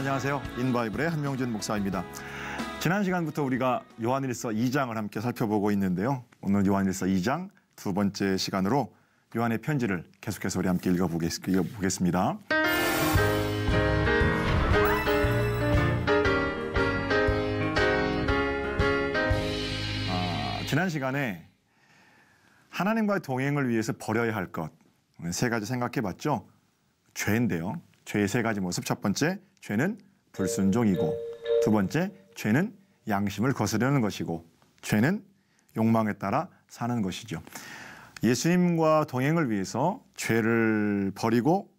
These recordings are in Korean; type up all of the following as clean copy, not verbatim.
안녕하세요. 인바이블의 한명준 목사입니다. 지난 시간부터 우리가 요한일서 2장을 함께 살펴보고 있는데요. 오늘 요한일서 2장 두 번째 시간으로 요한의 편지를 계속해서 우리 함께 읽어보겠습니다. 지난 시간에 하나님과의 동행을 위해서 버려야 할 것 세 가지 생각해 봤죠. 죄인데요. 죄의 세 가지 모습. 첫 번째, 죄는 불순종이고, 두 번째, 죄는 양심을 거스르는 것이고, 죄는 욕망에 따라 사는 것이죠. 예수님과 동행을 위해서 죄를 버리고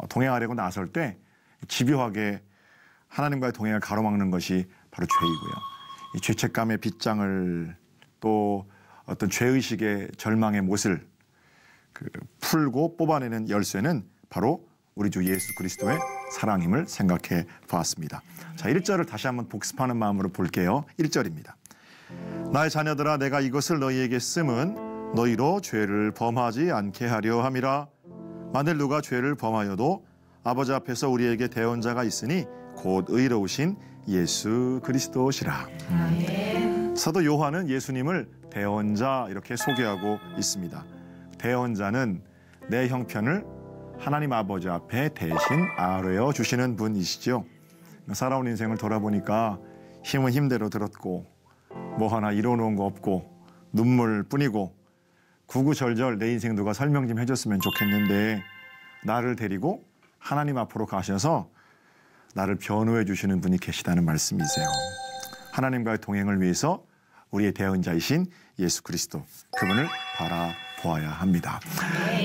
동행하려고 나설 때 집요하게 하나님과의 동행을 가로막는 것이 바로 죄이고요. 이 죄책감의 빗장을 또 어떤 죄의식의 절망의 못을 풀고 뽑아내는 열쇠는 바로 우리 주 예수 그리스도의 사랑임을 생각해 보았습니다. 자, 1절을 다시 한번 복습하는 마음으로 볼게요. 1절입니다. 나의 자녀들아, 내가 이것을 너희에게 쓰면 너희로 죄를 범하지 않게 하려 함이라. 만일 누가 죄를 범하여도 아버지 앞에서 우리에게 대언자가 있으니 곧 의로우신 예수 그리스도시라. 사도 요한은 예수님을 대언자 이렇게 소개하고 있습니다. 대언자는 내 형편을 하나님 아버지 앞에 대신 아뢰어 주시는 분이시죠. 살아온 인생을 돌아보니까 힘은 힘대로 들었고 뭐 하나 이뤄놓은 거 없고 눈물뿐이고 구구절절 내 인생 누가 설명 좀 해줬으면 좋겠는데 나를 데리고 하나님 앞으로 가셔서 나를 변호해 주시는 분이 계시다는 말씀이세요. 하나님과의 동행을 위해서 우리의 대언자이신 예수 그리스도, 그분을 바라보아야 합니다.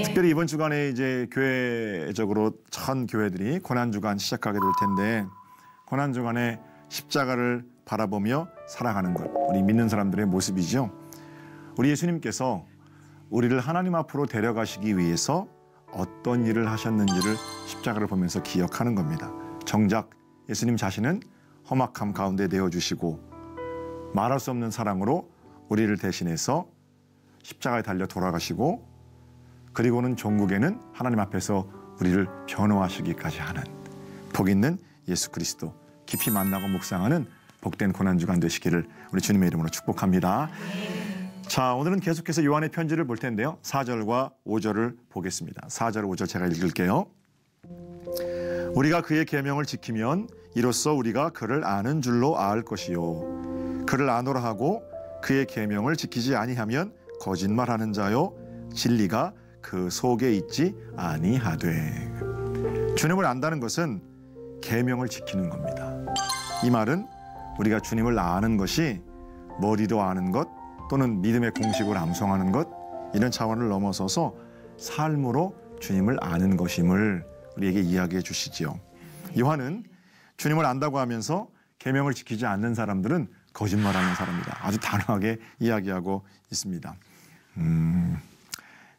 특별히 이번 주간에 이제 교회적으로 전 교회들이 고난주간 시작하게 될 텐데, 고난주간에 십자가를 바라보며 살아가는 것, 우리 믿는 사람들의 모습이죠. 우리 예수님께서 우리를 하나님 앞으로 데려가시기 위해서 어떤 일을 하셨는지를 십자가를 보면서 기억하는 겁니다. 정작 예수님 자신은 험악함 가운데 내어주시고 말할 수 없는 사랑으로 우리를 대신해서 십자가에 달려 돌아가시고, 그리고는 종국에는 하나님 앞에서 우리를 변호하시기까지 하는 복 있는 예수 그리스도, 깊이 만나고 묵상하는 복된 고난주간 되시기를 우리 주님의 이름으로 축복합니다. 자, 오늘은 계속해서 요한의 편지를 볼 텐데요. 4절과 5절을 보겠습니다. 4절, 5절 제가 읽을게요. 우리가 그의 계명을 지키면 이로써 우리가 그를 아는 줄로 알 것이요. 그를 아노라 하고 그의 계명을 지키지 아니하면 거짓말하는 자요, 진리가 그 속에 있지 아니하되. 주님을 안다는 것은 계명을 지키는 겁니다. 이 말은 우리가 주님을 아는 것이 머리로 아는 것 또는 믿음의 공식을 암송하는 것, 이런 차원을 넘어서서 삶으로 주님을 아는 것임을 우리에게 이야기해 주시지요. 요한은 주님을 안다고 하면서 계명을 지키지 않는 사람들은 거짓말하는 사람이다, 아주 단호하게 이야기하고 있습니다.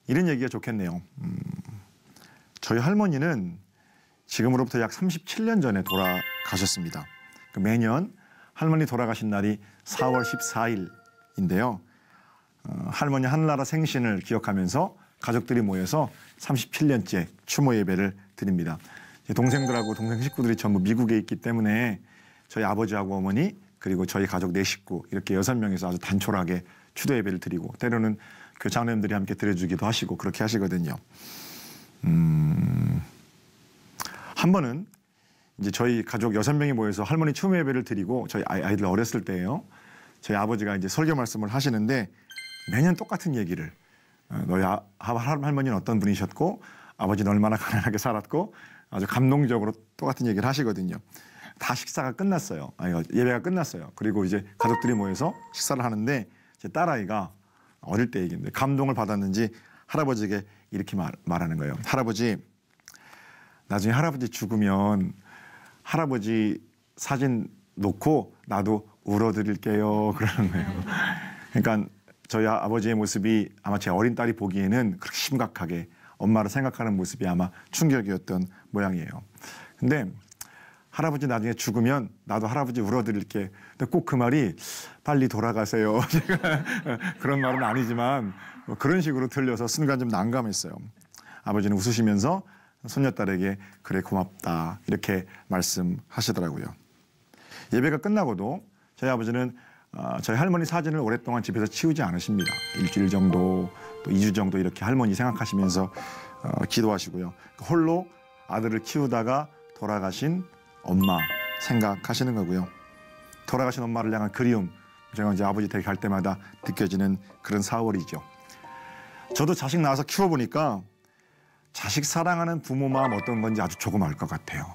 이런 얘기가 좋겠네요. 저희 할머니는 지금으로부터 약 37년 전에 돌아가셨습니다. 매년 할머니 돌아가신 날이 4월 14일인데요. 할머니 한나라 생신을 기억하면서 가족들이 모여서 37년째 추모 예배를 드립니다. 동생들하고 동생 식구들이 전부 미국에 있기 때문에 저희 아버지하고 어머니 그리고 저희 가족 4식구 이렇게 6명이서 아주 단촐하게 추도 예배를 드리고, 때로는 교장님들이 함께 드려주기도 하시고 그렇게 하시거든요. 한 번은 이제 저희 가족 6명이 모여서 할머니 추모 예배를 드리고, 저희 아이들 어렸을 때예요. 저희 아버지가 이제 설교 말씀을 하시는데 매년 똑같은 얘기를, 너희 할머니는 어떤 분이셨고 아버지는 얼마나 가난하게 살았고, 아주 감동적으로 똑같은 얘기를 하시거든요. 다 식사가 끝났어요. 예배가 끝났어요. 그리고 이제 가족들이 모여서 식사를 하는데 제 딸아이가 어릴 때 얘기인데 감동을 받았는지 할아버지에게 이렇게 말하는 거예요. 할아버지, 나중에 할아버지 죽으면 할아버지 사진 놓고 나도 울어드릴게요, 그러는 거예요. 그러니까 저희 아버지의 모습이 아마 제 어린 딸이 보기에는 그렇게 심각하게 엄마를 생각하는 모습이 아마 충격이었던 모양이에요. 근데 할아버지 나중에 죽으면 나도 할아버지 울어드릴게. 근데 꼭 그 말이 빨리 돌아가세요. 제가 그런 말은 아니지만 그런 식으로 들려서 순간 좀 난감했어요. 아버지는 웃으시면서 손녀딸에게 그래 고맙다 이렇게 말씀하시더라고요. 예배가 끝나고도 저희 아버지는 저희 할머니 사진을 오랫동안 집에서 치우지 않으십니다. 일주일 정도 또 2주 정도 이렇게 할머니 생각하시면서 기도하시고요. 홀로 아들을 키우다가 돌아가신 엄마 생각하시는 거고요. 돌아가신 엄마를 향한 그리움, 제가 이제 아버지 댁에 갈 때마다 느껴지는 그런 4월이죠. 저도 자식 낳아서 키워보니까 자식 사랑하는 부모 마음 어떤 건지 아주 조금 알 것 같아요.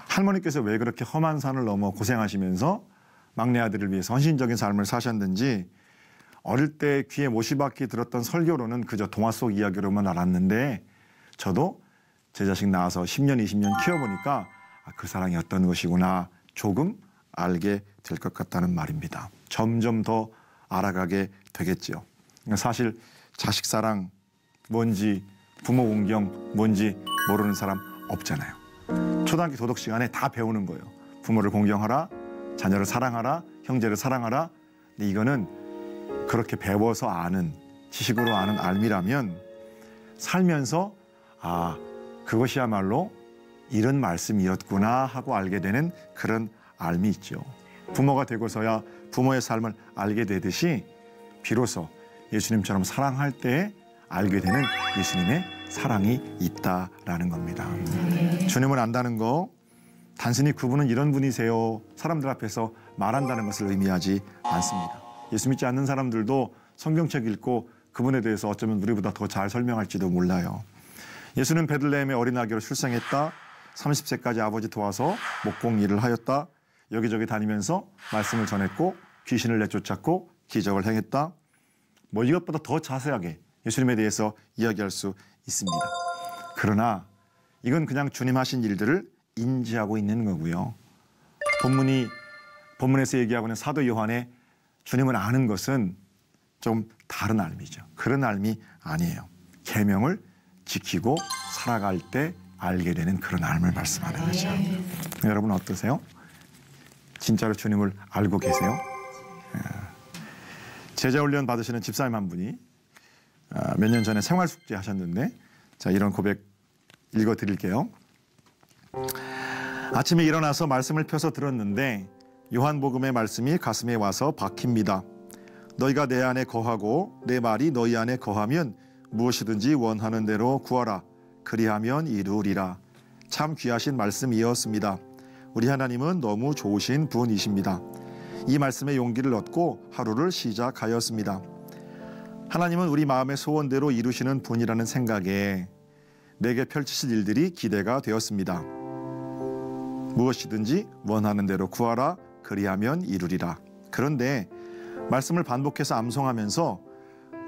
할머니께서 왜 그렇게 험한 산을 넘어 고생하시면서 막내 아들을 위해서 헌신적인 삶을 사셨는지 어릴 때 귀에 못이박히 들었던 설교로는 그저 동화 속 이야기로만 알았는데 저도 제 자식 낳아서 10년, 20년 키워보니까 그 사랑이 어떤 것이구나 조금 알게 될 것 같다는 말입니다. 점점 더 알아가게 되겠지요. 사실 자식 사랑 뭔지 부모 공경 뭔지 모르는 사람 없잖아요. 초등학교 도덕 시간에 다 배우는 거예요. 부모를 공경하라, 자녀를 사랑하라, 형제를 사랑하라. 근데 이거는 그렇게 배워서 아는, 지식으로 아는 알미라면 살면서 그것이야말로 이런 말씀이었구나 하고 알게 되는 그런 알미 있죠. 부모가 되고서야 부모의 삶을 알게 되듯이 비로소 예수님처럼 사랑할 때 알게 되는 예수님의 사랑이 있다라는 겁니다. 주님을 안다는 거 단순히 그분은 이런 분이세요. 사람들 앞에서 말한다는 것을 의미하지 않습니다. 예수 믿지 않는 사람들도 성경책 읽고 그분에 대해서 어쩌면 우리보다 더 잘 설명할지도 몰라요. 예수는 베들레헴의 어린 아기로 출생했다. 30세까지 아버지 도와서 목공 일을 하였다. 여기저기 다니면서 말씀을 전했고 귀신을 내쫓았고 기적을 행했다. 뭐 이것보다 더 자세하게 예수님에 대해서 이야기할 수 있습니다. 그러나 이건 그냥 주님 하신 일들을 인지하고 있는 거고요. 본문에서 얘기하고 있는 사도 요한의 주님을 아는 것은 좀 다른 알미죠. 그런 알미 아니에요. 계명을 지키고 살아갈 때 알게 되는 그런 알을 말씀하는 거죠. 여러분 어떠세요? 진짜로 주님을 알고 계세요? 제자훈련 받으시는 집사님 한 분이 몇 년 전에 생활숙제 하셨는데 자 이런 고백 읽어드릴게요. 아침에 일어나서 말씀을 펴서 들었는데 요한복음의 말씀이 가슴에 와서 박힙니다. 너희가 내 안에 거하고 내 말이 너희 안에 거하면 무엇이든지 원하는 대로 구하라. 그리하면 이루리라. 참 귀하신 말씀이었습니다. 우리 하나님은 너무 좋으신 분이십니다. 이 말씀에 용기를 얻고 하루를 시작하였습니다. 하나님은 우리 마음의 소원대로 이루시는 분이라는 생각에 내게 펼치실 일들이 기대가 되었습니다. 무엇이든지 원하는 대로 구하라. 그리하면 이루리라. 그런데 말씀을 반복해서 암송하면서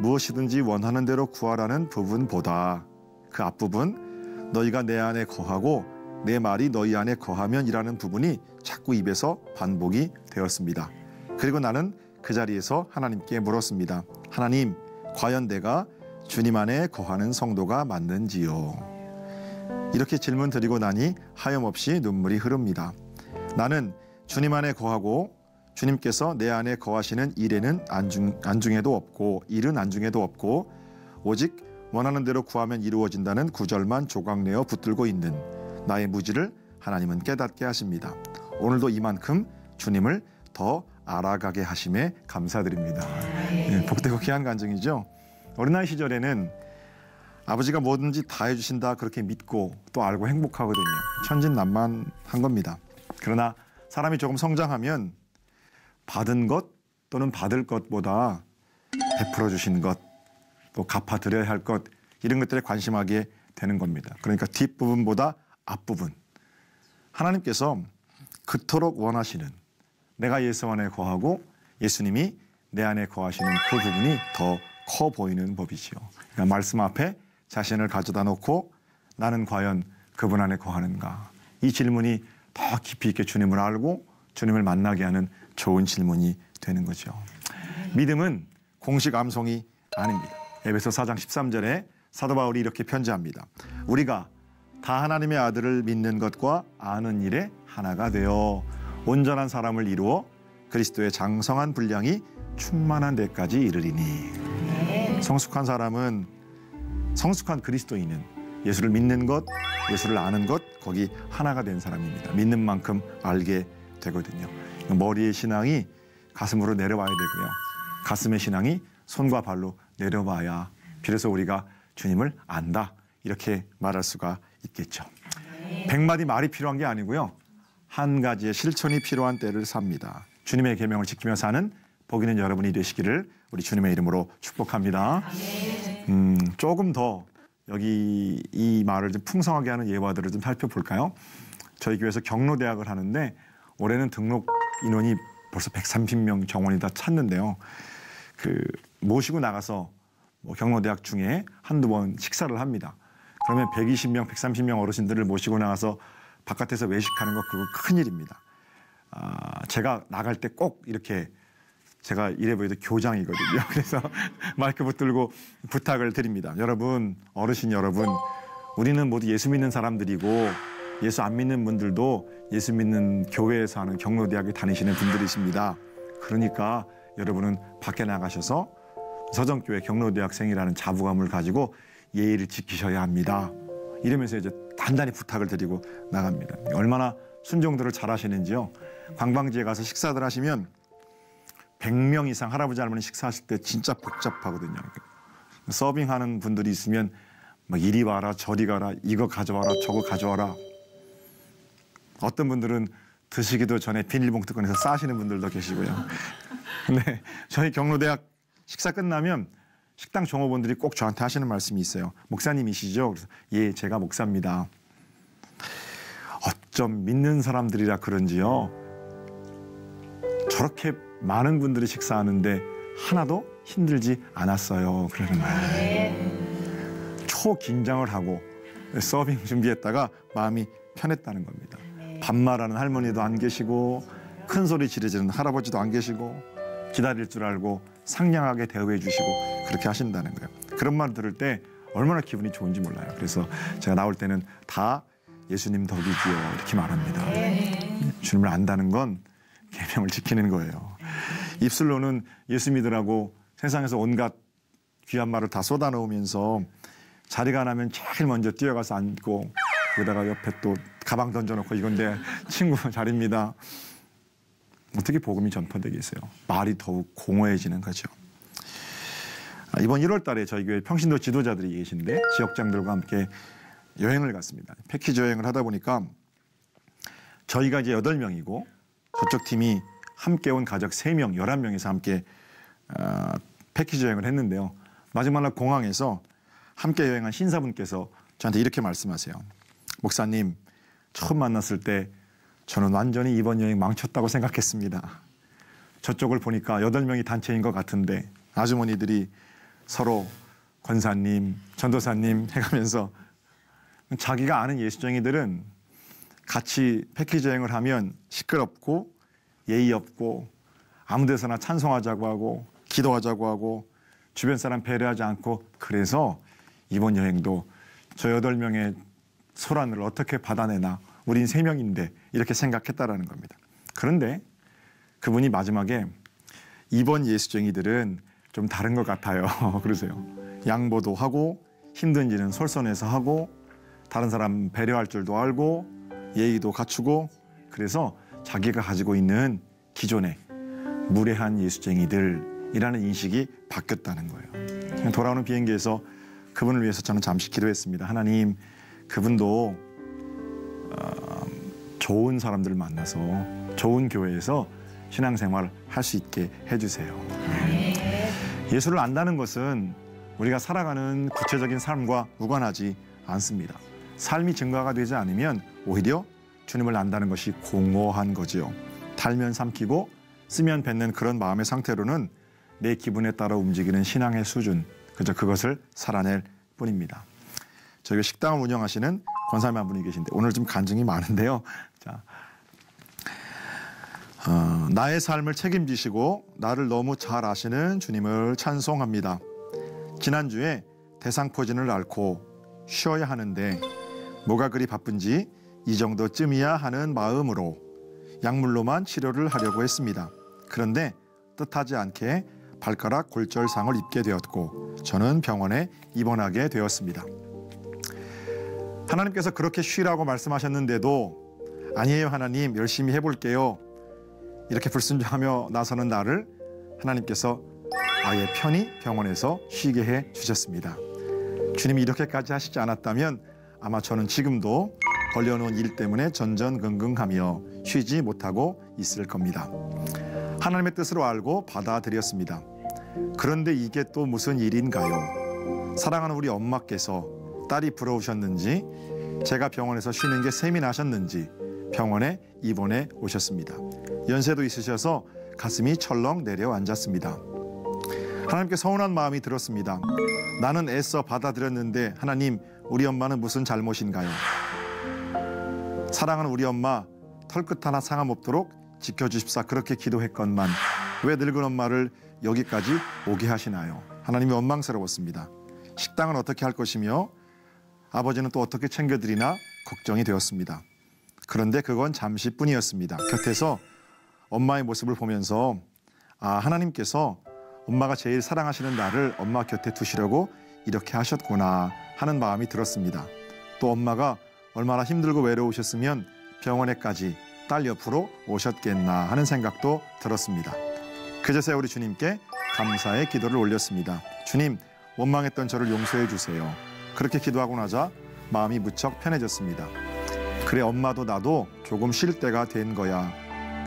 무엇이든지 원하는 대로 구하라는 부분보다 그 앞부분 너희가 내 안에 거하고 내 말이 너희 안에 거하면 이라는 부분이 자꾸 입에서 반복이 되었습니다. 그리고 나는 그 자리에서 하나님께 물었습니다. 하나님, 과연 내가 주님 안에 거하는 성도가 맞는지요? 이렇게 질문 드리고 나니 하염없이 눈물이 흐릅니다. 나는 주님 안에 거하고 주님께서 내 안에 거하시는 일은 안중에도 없고 오직 원하는 대로 구하면 이루어진다는 구절만 조각내어 붙들고 있는 나의 무지를 하나님은 깨닫게 하십니다. 오늘도 이만큼 주님을 더 알아가게 하심에 감사드립니다. 복되고 귀한 간증이죠. 어린아이 시절에는 아버지가 뭐든지 다 해주신다 그렇게 믿고 또 알고 행복하거든요. 천진난만한 겁니다. 그러나 사람이 조금 성장하면 받은 것 또는 받을 것보다 베풀어 주신 것, 또 갚아드려야 할 것 이런 것들에 관심하게 되는 겁니다. 그러니까 뒷부분보다 앞부분. 하나님께서 그토록 원하시는 내가 예수 안에 거하고 예수님이 내 안에 거하시는 그 부분이 더 커 보이는 법이지요. 그러니까 말씀 앞에 자신을 가져다 놓고 나는 과연 그분 안에 거하는가? 이 질문이 더 깊이 있게 주님을 알고 주님을 만나게 하는 좋은 질문이 되는 거죠. 믿음은 공식 암송이 아닙니다. 에베소 4장 13절에 사도 바울이 이렇게 편지합니다. 우리가 다 하나님의 아들을 믿는 것과 아는 일에 하나가 되어 온전한 사람을 이루어 그리스도의 장성한 분량이 충만한 데까지 이르리니. 성숙한 사람은 성숙한 그리스도인은 예수를 믿는 것, 예수를 아는 것, 거기 하나가 된 사람입니다. 믿는 만큼 알게 되거든요. 머리의 신앙이 가슴으로 내려와야 되고요. 가슴의 신앙이 손과 발로 내려와야 비로소 우리가 주님을 안다, 이렇게 말할 수가 있겠죠. 100마디 말이 필요한 게 아니고요. 한 가지의 실천이 필요한 때를 삽니다. 주님의 계명을 지키며 사는 복 있는 여러분이 되시기를 우리 주님의 이름으로 축복합니다. 조금 더 여기 이 말을 좀 풍성하게 하는 예화들을 좀 살펴볼까요? 저희 교회에서 경로대학을 하는데 올해는 등록 인원이 벌써 130명 정원이 다 찼는데요. 모시고 나가서 경로대학 중에 한두 번 식사를 합니다. 그러면 120명, 130명 어르신들을 모시고 나가서 바깥에서 외식하는 거 그거 큰일입니다. 제가 나갈 때 꼭 이렇게 제가 이래 보여도 교장이거든요. 그래서 마이크 붙들고 부탁을 드립니다. 여러분, 어르신 여러분, 우리는 모두 예수 믿는 사람들이고 예수 안 믿는 분들도 예수 믿는 교회에서 하는 경로대학에 다니시는 분들이십니다. 그러니까 여러분은 밖에 나가셔서 서정교회 경로대학생이라는 자부감을 가지고 예의를 지키셔야 합니다. 이러면서 이제 단단히 부탁을 드리고 나갑니다. 얼마나 순종들을 잘 하시는지요. 관광지에 가서 식사들 하시면 100명 이상 할아버지 할머니 식사하실 때 진짜 복잡하거든요. 서빙하는 분들이 있으면 막 이리 와라 저리 가라 이거 가져와라 저거 가져와라. 어떤 분들은 드시기도 전에 비닐봉투 꺼내서 싸시는 분들도 계시고요. 근데 저희 경로대학 식사 끝나면 식당 종업원들이 꼭 저한테 하시는 말씀이 있어요. 목사님이시죠? 그래서 예, 제가 목사입니다. 어쩜 믿는 사람들이라 그런지요. 저렇게 많은 분들이 식사하는데 하나도 힘들지 않았어요. 그러는 거예요. 초긴장을 하고 서빙 준비했다가 마음이 편했다는 겁니다. 반말하는 할머니도 안 계시고 큰 소리 지르는 할아버지도 안 계시고 기다릴 줄 알고 상냥하게 대우해 주시고 그렇게 하신다는 거예요. 그런 말 들을 때 얼마나 기분이 좋은지 몰라요. 그래서 제가 나올 때는 다 예수님 덕이지요 이렇게 말합니다. 주님을 안다는 건 계명을 지키는 거예요. 입술로는 예수 믿으라고 세상에서 온갖 귀한 말을 다 쏟아놓으면서 자리가 나면 제일 먼저 뛰어가서 앉고 그러다가 옆에 또 가방 던져놓고 이건 내 친구 자리입니다. 어떻게 복음이 전파되겠어요? 말이 더욱 공허해지는 거죠. 이번 1월 달에 저희 교회 평신도 지도자들이 계신데 지역장들과 함께 여행을 갔습니다. 패키지 여행을 하다 보니까 저희가 이제 8명이고 저쪽 팀이 함께 온 가족 3명, 11명이서 함께 패키지 여행을 했는데요. 마지막 날 공항에서 함께 여행한 신사분께서 저한테 이렇게 말씀하세요. 목사님, 처음 만났을 때 저는 완전히 이번 여행 망쳤다고 생각했습니다. 저쪽을 보니까 8명이 단체인 것 같은데 아주머니들이 서로 권사님, 전도사님 해가면서 자기가 아는 예수쟁이들은 같이 패키지 여행을 하면 시끄럽고 예의 없고 아무 데서나 찬송하자고 하고 기도하자고 하고 주변 사람 배려하지 않고 그래서 이번 여행도 저 8명의 소란을 어떻게 받아내나 우린 3명인데 이렇게 생각했다라는 겁니다. 그런데 그분이 마지막에 이번 예수쟁이들은 좀 다른 것 같아요. 그러세요. 양보도 하고 힘든 일은 솔선해서 하고 다른 사람 배려할 줄도 알고 예의도 갖추고 그래서 자기가 가지고 있는 기존의 무례한 예수쟁이들이라는 인식이 바뀌었다는 거예요. 돌아오는 비행기에서 그분을 위해서 저는 잠시 기도했습니다. 하나님, 그분도 좋은 사람들을 만나서 좋은 교회에서 신앙생활을 할 수 있게 해주세요. 예수를 안다는 것은 우리가 살아가는 구체적인 삶과 무관하지 않습니다. 삶이 증거가 되지 않으면 오히려 주님을 안다는 것이 공허한 거지요. 달면 삼키고 쓰면 뱉는 그런 마음의 상태로는 내 기분에 따라 움직이는 신앙의 수준, 그저 그것을 살아낼 뿐입니다. 저희가 식당을 운영하시는 권사님 한 분이 계신데 오늘 좀 간증이 많은데요. 자, 나의 삶을 책임지시고 나를 너무 잘 아시는 주님을 찬송합니다. 지난주에 대상포진을 앓고 쉬어야 하는데 뭐가 그리 바쁜지 이 정도쯤이야 하는 마음으로 약물로만 치료를 하려고 했습니다. 그런데 뜻하지 않게 발가락 골절상을 입게 되었고 저는 병원에 입원하게 되었습니다. 하나님께서 그렇게 쉬라고 말씀하셨는데도 아니에요 하나님 열심히 해볼게요 이렇게 불순종하며 나서는 나를 하나님께서 아예 편히 병원에서 쉬게 해 주셨습니다. 주님이 이렇게까지 하시지 않았다면 아마 저는 지금도 걸려놓은 일 때문에 전전긍긍하며 쉬지 못하고 있을 겁니다. 하나님의 뜻으로 알고 받아들였습니다. 그런데 이게 또 무슨 일인가요? 사랑하는 우리 엄마께서 딸이 부러우셨는지 제가 병원에서 쉬는 게 셈이 나셨는지 병원에 입원해 오셨습니다. 연세도 있으셔서 가슴이 철렁 내려앉았습니다. 하나님께 서운한 마음이 들었습니다. 나는 애써 받아들였는데 하나님 우리 엄마는 무슨 잘못인가요? 사랑하는 우리 엄마 털끝 하나 상함 없도록 지켜주십사 그렇게 기도했건만 왜 늙은 엄마를 여기까지 오게 하시나요? 하나님이 원망스러웠습니다. 식당은 어떻게 할 것이며 아버지는 또 어떻게 챙겨드리나 걱정이 되었습니다. 그런데 그건 잠시뿐이었습니다. 곁에서 엄마의 모습을 보면서 하나님께서 엄마가 제일 사랑하시는 나를 엄마 곁에 두시려고 이렇게 하셨구나 하는 마음이 들었습니다. 또 엄마가 얼마나 힘들고 외로우셨으면 병원에까지 딸 옆으로 오셨겠나 하는 생각도 들었습니다. 그제서야 우리 주님께 감사의 기도를 올렸습니다. 주님, 원망했던 저를 용서해 주세요. 그렇게 기도하고 나자 마음이 무척 편해졌습니다. 그래 엄마도 나도 조금 쉴 때가 된 거야.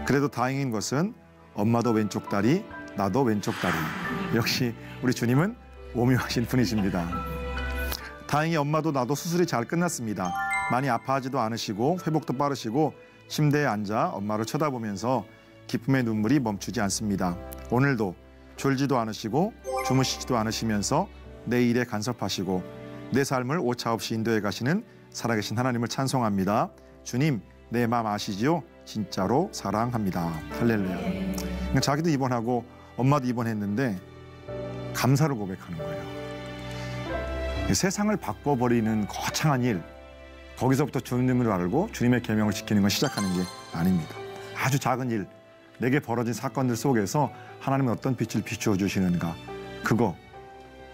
그래도 다행인 것은 엄마도 왼쪽 다리 나도 왼쪽 다리. 역시 우리 주님은 오묘하신 분이십니다. 다행히 엄마도 나도 수술이 잘 끝났습니다. 많이 아파하지도 않으시고 회복도 빠르시고 침대에 앉아 엄마를 쳐다보면서 기쁨의 눈물이 멈추지 않습니다. 오늘도 졸지도 않으시고 주무시지도 않으시면서 내 일에 간섭하시고 내 삶을 오차없이 인도해 가시는 살아계신 하나님을 찬송합니다. 주님 내 마음 아시지요? 진짜로 사랑합니다. 할렐루야. 자기도 입원하고 엄마도 입원했는데 감사를 고백하는 거예요. 세상을 바꿔버리는 거창한 일, 거기서부터 주님을 알고 주님의 계명을 지키는 건 시작하는 게 아닙니다. 아주 작은 일, 내게 벌어진 사건들 속에서 하나님은 어떤 빛을 비추어 주시는가, 그거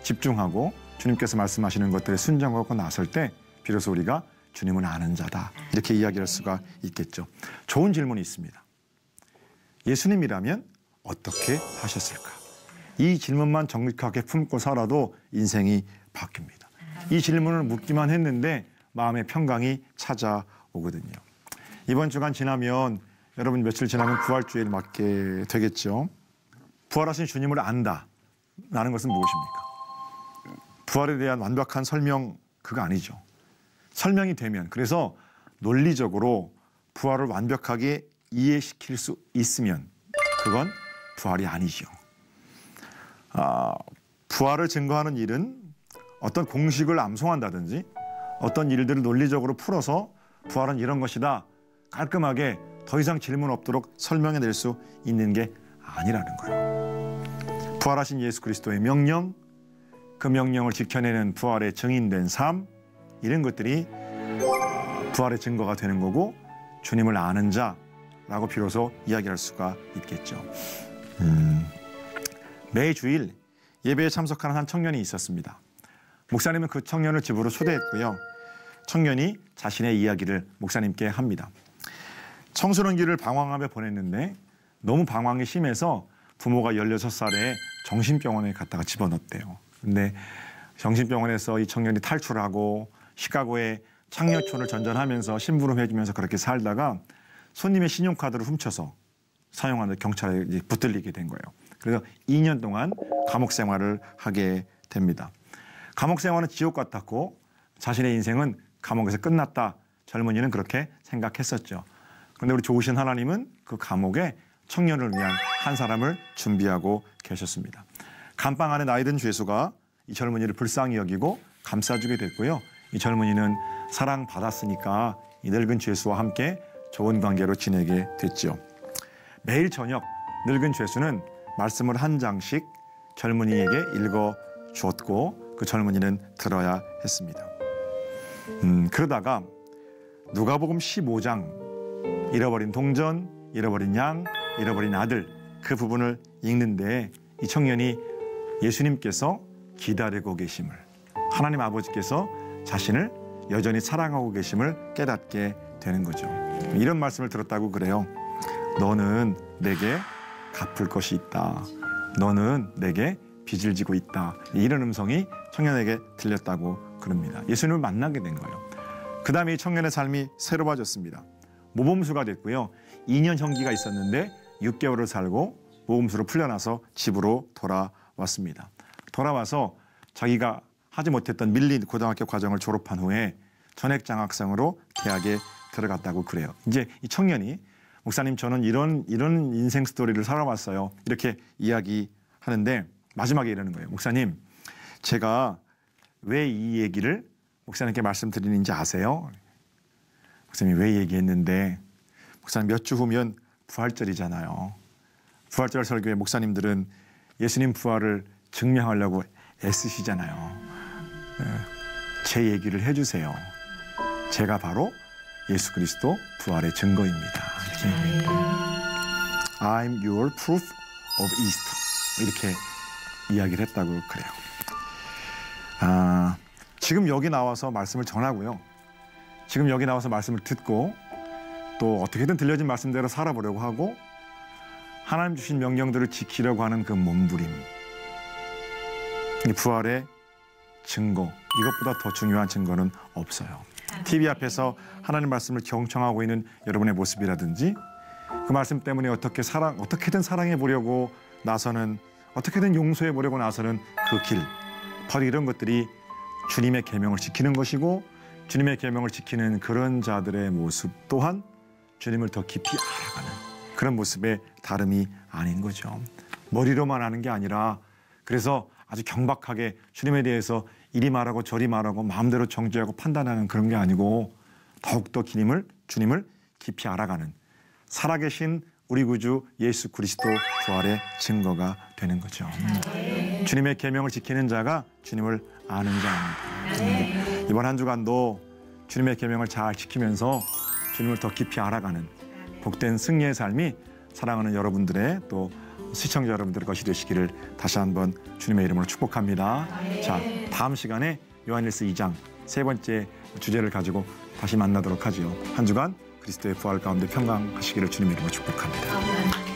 집중하고 주님께서 말씀하시는 것들에 순종하고 나설 때 비로소 우리가 주님은 아는 자다 이렇게 이야기할 수가 있겠죠. 좋은 질문이 있습니다. 예수님이라면 어떻게 하셨을까? 이 질문만 정직하게 품고 살아도 인생이 바뀝니다. 이 질문을 묻기만 했는데 마음의 평강이 찾아오거든요. 이번 주간 지나면 여러분 며칠 지나면 부활주일 맞게 되겠죠. 부활하신 주님을 안다 라는 것은 무엇입니까? 부활에 대한 완벽한 설명 그거 아니죠. 설명이 되면 그래서 논리적으로 부활을 완벽하게 이해시킬 수 있으면 그건 부활이 아니죠. 부활을 증거하는 일은 어떤 공식을 암송한다든지 어떤 일들을 논리적으로 풀어서 부활은 이런 것이다 깔끔하게 더 이상 질문 없도록 설명해낼 수 있는 게 아니라는 거예요. 부활하신 예수 그리스도의 명령, 그 명령을 지켜내는 부활의 증인된 삶, 이런 것들이 부활의 증거가 되는 거고 주님을 아는 자라고 비로소 이야기할 수가 있겠죠. 매주일 예배에 참석하는 한 청년이 있었습니다. 목사님은 그 청년을 집으로 초대했고요. 청년이 자신의 이야기를 목사님께 합니다. 청소년기를 방황하며 보냈는데 너무 방황이 심해서 부모가 16살에 정신병원에 갔다가 집어넣었대요. 근데 정신병원에서 이 청년이 탈출하고 시카고의 창녀촌을 전전하면서 심부름해주면서 그렇게 살다가 손님의 신용카드를 훔쳐서 사용하는 경찰에 붙들리게 된 거예요. 그래서 2년 동안 감옥 생활을 하게 됩니다. 감옥 생활은 지옥 같았고 자신의 인생은 감옥에서 끝났다. 젊은이는 그렇게 생각했었죠. 그런데 우리 좋으신 하나님은 그 감옥에 청년을 위한 한 사람을 준비하고 계셨습니다. 감방 안에 나이든 죄수가 이 젊은이를 불쌍히 여기고 감싸주게 됐고요. 이 젊은이는 사랑받았으니까 이 늙은 죄수와 함께 좋은 관계로 지내게 됐죠. 매일 저녁 늙은 죄수는 말씀을 한 장씩 젊은이에게 읽어주었고 그 젊은이는 들어야 했습니다. 그러다가 누가복음 15장 잃어버린 동전, 잃어버린 양, 잃어버린 아들 그 부분을 읽는데 이 청년이 예수님께서 기다리고 계심을 하나님 아버지께서 자신을 여전히 사랑하고 계심을 깨닫게 되는 거죠. 이런 말씀을 들었다고 그래요. 너는 내게 갚을 것이 있다. 너는 내게 빚을 지고 있다. 이런 음성이 청년에게 들렸다고 그럽니다. 예수님을 만나게 된 거예요. 그 다음에 이 청년의 삶이 새로워졌습니다. 모범수가 됐고요. 2년 형기가 있었는데 6개월을 살고 모범수로 풀려나서 집으로 돌아왔습니다. 돌아와서 자기가 하지 못했던 밀린 고등학교 과정을 졸업한 후에 전액장학생으로 대학에 들어갔다고 그래요. 이제 이 청년이 목사님 저는 이런 인생 스토리를 살아왔어요. 이렇게 이야기하는데 마지막에 이러는 거예요. 목사님 제가 왜 이 얘기를 목사님께 말씀드리는지 아세요? 목사님이 왜 얘기했는데 목사님 몇 주 후면 부활절이잖아요. 부활절 설교에 목사님들은 예수님 부활을 증명하려고 애쓰시잖아요. 제 얘기를 해주세요. 제가 바로 예수 그리스도 부활의 증거입니다. I'm your proof of Easter. 이렇게 이야기를 했다고 그래요. 지금 여기 나와서 말씀을 전하고요. 지금 여기 나와서 말씀을 듣고 또 어떻게든 들려진 말씀대로 살아보려고 하고 하나님 주신 명령들을 지키려고 하는 그 몸부림. 이 부활의 증거, 이것보다 더 중요한 증거는 없어요. TV 앞에서 하나님 말씀을 경청하고 있는 여러분의 모습이라든지 그 말씀 때문에 어떻게든 사랑해 보려고 나서는 어떻게든 용서해 보려고 나서는 그 길, 바로 이런 것들이 주님의 계명을 지키는 것이고 주님의 계명을 지키는 그런 자들의 모습 또한 주님을 더 깊이 알아가는 그런 모습의 다름이 아닌 거죠. 머리로만 아는 게 아니라 그래서 아주 경박하게 주님에 대해서 이리 말하고 저리 말하고 마음대로 정죄하고 판단하는 그런 게 아니고 더욱더 주님을 깊이 알아가는 살아계신 우리 구주 예수 그리스도 부활의 증거가 되는 거죠. 주님의 계명을 지키는 자가 주님을 아는 자입니다. 이번 한 주간도 주님의 계명을 잘 지키면서 주님을 더 깊이 알아가는 복된 승리의 삶이 사랑하는 여러분들의 또 시청자 여러분들의 것이 되시기를 다시 한번 주님의 이름으로 축복합니다. 자, 다음 시간에 요한일서 2장 세 번째 주제를 가지고 다시 만나도록 하죠. 한 주간 그리스도의 부활 가운데 평강하시기를 주님의 이름으로 축복합니다.